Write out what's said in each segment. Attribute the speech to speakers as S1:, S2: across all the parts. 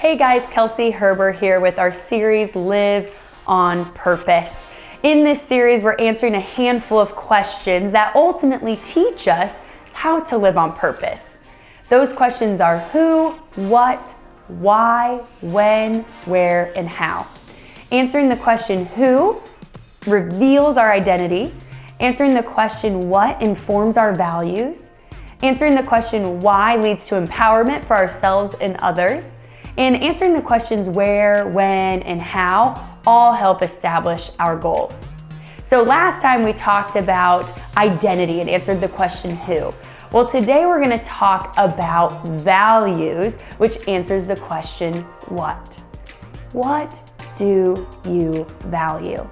S1: Hey guys, Kelsey Herber here with our series, Live on Purpose. In this series, we're answering a handful of questions that ultimately teach us how to live on purpose. Those questions are who, what, why, when, where, and how. Answering the question who reveals our identity. Answering the question what informs our values. Answering the question why leads to empowerment for ourselves and others. And answering the questions where, when, and how all help establish our goals. So last time we talked about identity and answered the question who. Well, today we're going to talk about values, which answers the question what. What do you value?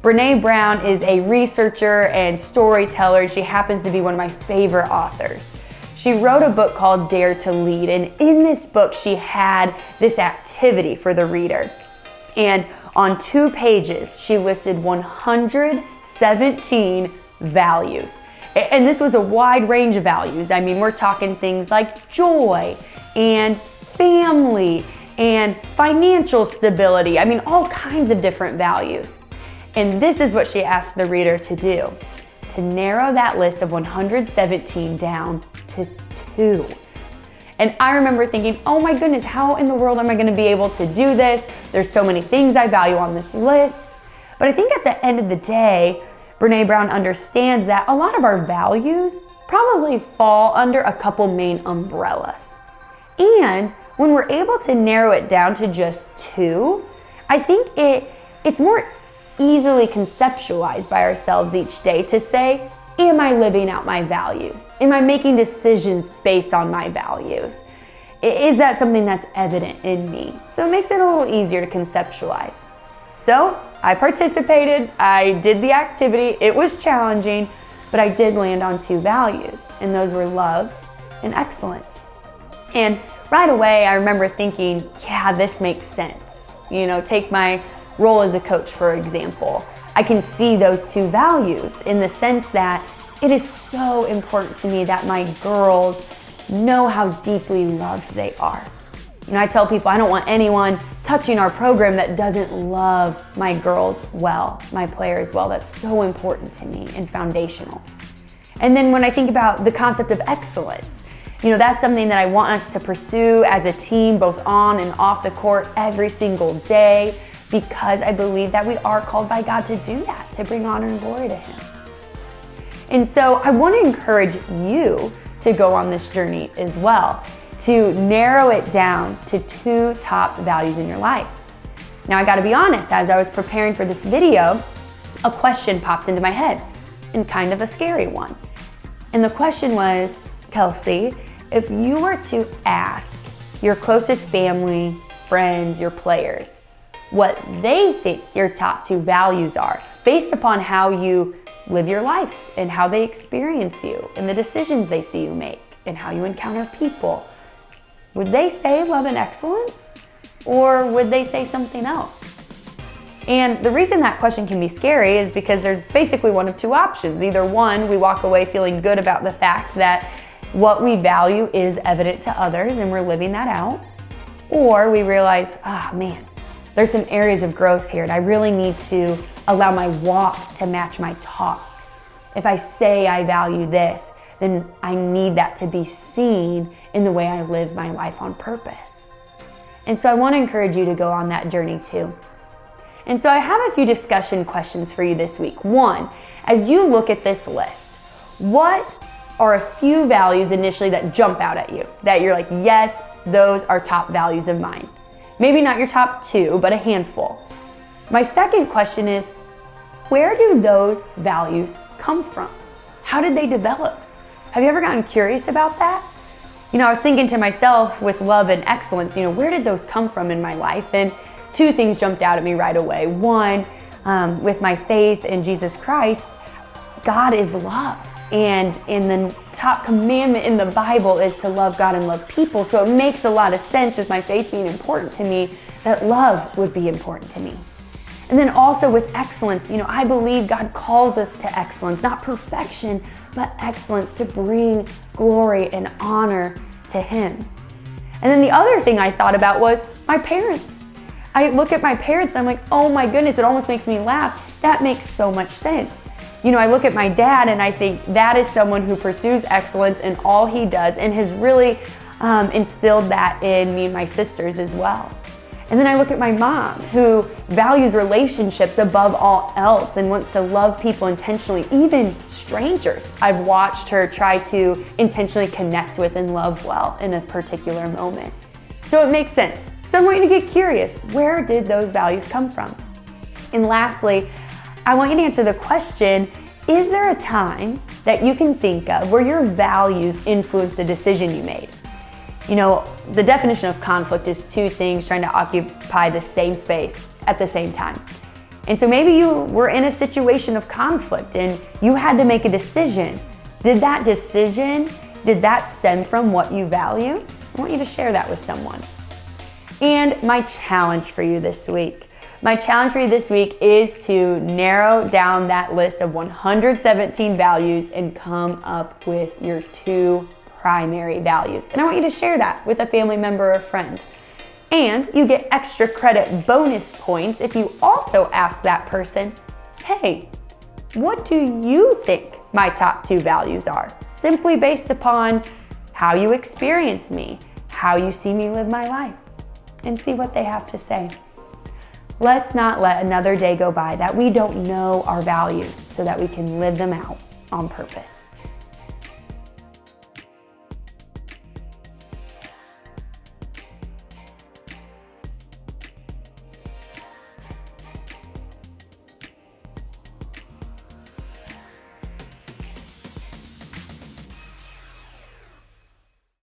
S1: Brené Brown is a researcher and storyteller. She happens to be one of my favorite authors. She wrote a book called Dare to Lead, and in this book she had this activity for the reader. And on 2 pages, she listed 117 values. And this was a wide range of values. I mean, we're talking things like joy and family and financial stability. I mean, all kinds of different values. And this is what she asked the reader to do, to narrow that list of 117 down to 2. And I remember thinking, oh my goodness, how in the world am I going to be able to do this? There's so many things I value on this list. But I think at the end of the day, Brené Brown understands that a lot of our values probably fall under a couple main umbrellas. And when we're able to narrow it down to just 2, I think it's more easily conceptualized by ourselves each day to say, am I living out my values? Am I making decisions based on my values? Is that something that's evident in me? So it makes it a little easier to conceptualize. So I participated, I did the activity, it was challenging, but I did land on 2 values, and those were love and excellence. And right away I remember thinking, yeah, this makes sense. You know, take my role as a coach, for example. I can see those 2 values in the sense that it is so important to me that my girls know how deeply loved they are. You know, I tell people I don't want anyone touching our program that doesn't love my girls well, my players well. That's so important to me and foundational. And then when I think about the concept of excellence, you know, that's something that I want us to pursue as a team, both on and off the court every single day, because I believe that we are called by God to do that, to bring honor and glory to Him. And so I want to encourage you to go on this journey as well, to narrow it down to 2 top values in your life. Now I got to be honest, as I was preparing for this video, a question popped into my head, and kind of a scary one. And the question was, Kelsey, if you were to ask your closest family, friends, your players, what they think your top 2 values are based upon how you live your life and how they experience you and the decisions they see you make and how you encounter people, would they say love and excellence, or would they say something else? And the reason that question can be scary is because there's basically one of 2 options. Either one, we walk away feeling good about the fact that what we value is evident to others and we're living that out, or we realize, man, there's some areas of growth here and I really need to allow my walk to match my talk. If I say I value this, then I need that to be seen in the way I live my life on purpose. And so I want to encourage you to go on that journey too. And so I have a few discussion questions for you this week. 1, as you look at this list, what are a few values initially that jump out at you, that you're like, yes, those are top values of mine? Maybe not your top 2, but a handful. My second question is, where do those values come from? How did they develop? Have you ever gotten curious about that? You know, I was thinking to myself with love and excellence, you know, where did those come from in my life? And 2 things jumped out at me right away. 1, with my faith in Jesus Christ, God is love. And in the top commandment in the Bible is to love God and love people. So it makes a lot of sense with my faith being important to me that love would be important to me. And then also with excellence, you know, I believe God calls us to excellence, not perfection, but excellence to bring glory and honor to Him. And then the other thing I thought about was my parents. I look at my parents and I'm like, oh my goodness, it almost makes me laugh. That makes so much sense. You know, I look at my dad and I think that is someone who pursues excellence in all he does and has really instilled that in me and my sisters as well. And then I look at my mom, who values relationships above all else and wants to love people intentionally, even strangers. I've watched her try to intentionally connect with and love well in a particular moment. So it makes sense. So I want you to get curious, where did those values come from? And lastly, I want you to answer the question, is there a time that you can think of where your values influenced a decision you made? You know, the definition of conflict is two things trying to occupy the same space at the same time. And so maybe you were in a situation of conflict and you had to make a decision. Did that stem from what you value? I want you to share that with someone. And my challenge for you this week. My challenge for you this week is to narrow down that list of 117 values and come up with your 2 primary values. And I want you to share that with a family member or friend. And you get extra credit bonus points if you also ask that person, hey, what do you think my top 2 values are? Simply based upon how you experience me, how you see me live my life, and see what they have to say. Let's not let another day go by that we don't know our values so that we can live them out on purpose.